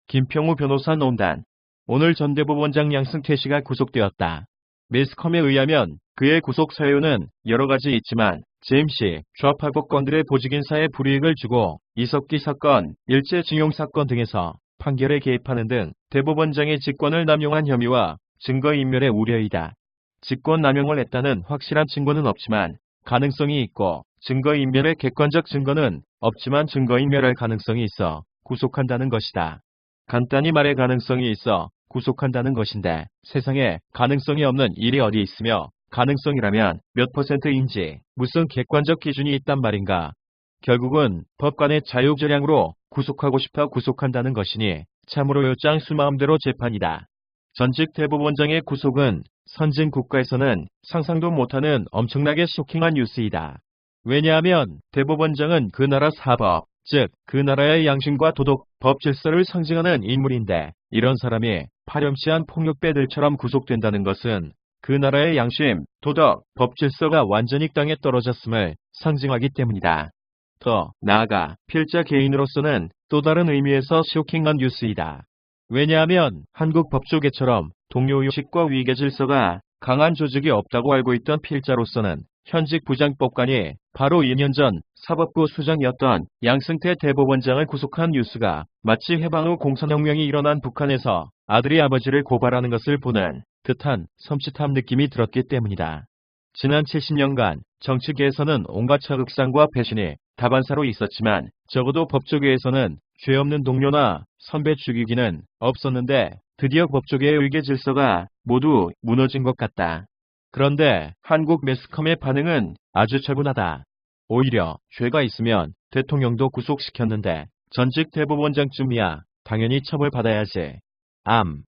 김평우 변호사 논단. 오늘 전 대법원장 양승태 씨가 구속되었다. 매스컴에 의하면 그의 구속 사유는 여러 가지 있지만 JMC, 좌파 법관들의 보직 인사에 불이익을 주고 이석기 사건, 일제징용 사건 등에서 판결에 개입하는 등 대법원장의 직권을 남용한 혐의와 증거인멸의 우려이다. 직권 남용을 했다는 확실한 증거는 없지만 가능성이 있고 증거인멸의 객관적 증거는 없지만 증거인멸할 가능성이 있어 구속한다는 것이다. 간단히 말해 가능성이 있어 구속한다는 것인데 세상에 가능성이 없는 일이 어디 있으며 가능성이라면 몇 %인지 무슨 객관적 기준이 있단 말인가. 결국은 법관의 자유재량으로 구속하고 싶어 구속한다는 것이니 참으로 요짱수 마음대로 재판이다. 전직 대법원장의 구속은 선진 국가에서는 상상도 못하는 엄청나게 쇼킹한 뉴스이다. 왜냐하면 대법원장은 그 나라 사법, 즉 그 나라의 양심과 도덕, 법 질서를 상징하는 인물인데 이런 사람이 파렴치한 폭력배들처럼 구속된다는 것은 그 나라의 양심, 도덕, 법 질서가 완전히 땅에 떨어졌음을 상징하기 때문이다. 더 나아가 필자 개인으로서는 또 다른 의미에서 쇼킹한 뉴스이다. 왜냐하면 한국 법조계처럼 동료의식과 위계 질서가 강한 조직이 없다고 알고 있던 필자로서는 현직 부장법관이 바로 2년 전 사법부 수장이었던 양승태 대법원장을 구속한 뉴스가 마치 해방 후 공산혁명이 일어난 북한에서 아들이 아버지를 고발하는 것을 보는 듯한 섬찟함 느낌이 들었기 때문이다. 지난 70년간 정치계에서는 온갖 차극상과 배신이 다반사로 있었지만 적어도 법조계에서는 죄 없는 동료나 선배 죽이기는 없었는데 드디어 법조계의 의계 질서가 모두 무너진 것 같다. 그런데 한국 매스컴의 반응은 아주 차분하다. 오히려 죄가 있으면 대통령도 구속시켰는데 전직 대법원장쯤이야 당연히 처벌받아야지.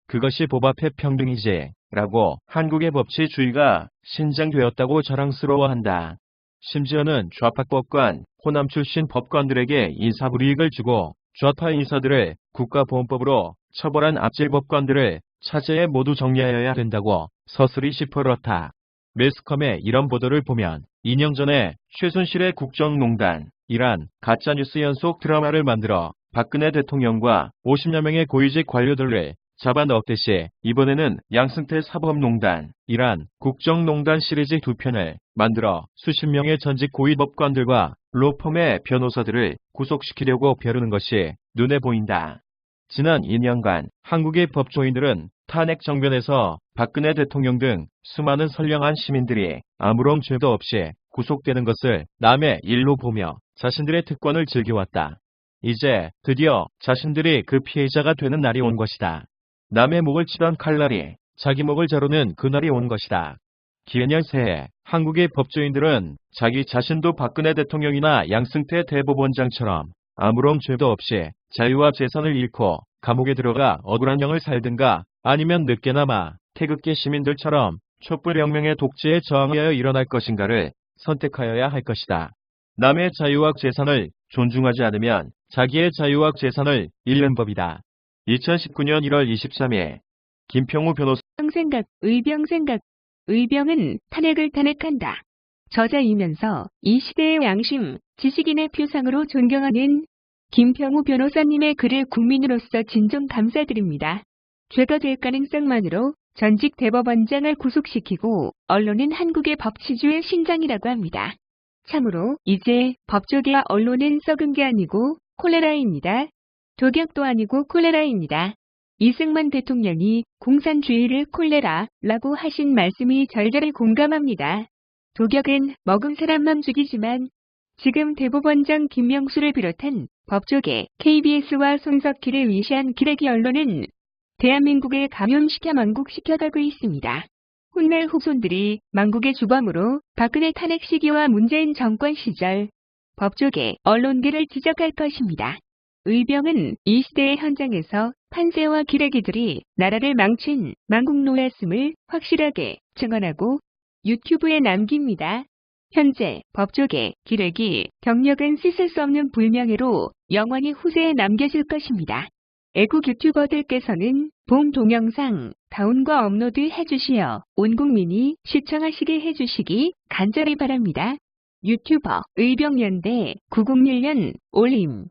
그것이 법 앞에 평등이지 라고 한국의 법치주의가 신장되었다고 자랑스러워한다. 심지어는 좌파 법관, 호남 출신 법관들에게 인사불이익을 주고 좌파 인사들을 국가보안법으로 처벌한 앞질 법관들을 차제에 모두 정리하여야 된다고 서슬이 시퍼렇다. 매스컴의 이런 보도를 보면 2년 전에 최순실의 국정농단이란 가짜뉴스 연속 드라마를 만들어 박근혜 대통령과 50여 명의 고위직 관료들을 잡아넣듯이 이번에는 양승태 사법농단이란 국정농단 시리즈 2편을 만들어 수십 명의 전직 고위법관들과 로펌의 변호사들을 구속시키려고 벼르는 것이 눈에 보인다. 지난 2년간 한국의 법조인들은 탄핵 정변에서 박근혜 대통령 등 수많은 선량한 시민들이 아무런 죄도 없이 구속되는 것을 남의 일로 보며 자신들의 특권을 즐겨왔다. 이제 드디어 자신들이 그 피해자가 되는 날이 온 것이다. 남의 목을 치던 칼날이 자기 목을 자르는 그날이 온 것이다. 기해년 새해 한국의 법조인들은 자기 자신도 박근혜 대통령이나 양승태 대법원장처럼 아무런 죄도 없이 자유와 재산을 잃고 감옥에 들어가 억울한 형을 살든가 아니면 늦게나마 태극기 시민들처럼 촛불혁명의 독재에 저항하여 일어날 것인가를 선택하여야 할 것이다. 남의 자유와 재산을 존중하지 않으면 자기의 자유와 재산을 잃는 법이다. 2019년 1월 23일 김평우 변호사. 생각, 의병생각. 의병은 탄핵을 탄핵한다. 저자이면서 이 시대의 양심, 지식인의 표상으로 존경하는 김평우 변호사님의 글을 국민으로서 진정 감사드립니다. 죄가 될 가능성만으로 전직 대법원장을 구속시키고 언론은 한국의 법치주의 신장이라고 합니다. 참으로 이제 법조계와 언론은 썩은 게 아니고 콜레라입니다. 독약도 아니고 콜레라입니다. 이승만 대통령이 공산주의를 콜레라라고 하신 말씀이 절절히 공감합니다. 독약은 먹은 사람만 죽이지만 지금 대법원장 김명수를 비롯한 법조계, KBS와 손석희를 위시한 기레기 언론은 대한민국을 감염시켜 망국시켜가고 있습니다. 훗날 후손들이 망국의 주범으로 박근혜 탄핵 시기와 문재인 정권 시절 법조계, 언론계를 지적할 것입니다. 의병은 이 시대의 현장에서 판세와 기레기들이 나라를 망친 망국노였음을 확실하게 증언하고 유튜브에 남깁니다. 현재 법조계, 기레기, 경력은 씻을 수 없는 불명예로 영원히 후세에 남겨질 것입니다. 애국 유튜버들께서는 본 동영상 다운과 업로드 해주시어 온 국민이 시청하시게 해주시기 간절히 바랍니다. 유튜버 의병연대 901년 올림.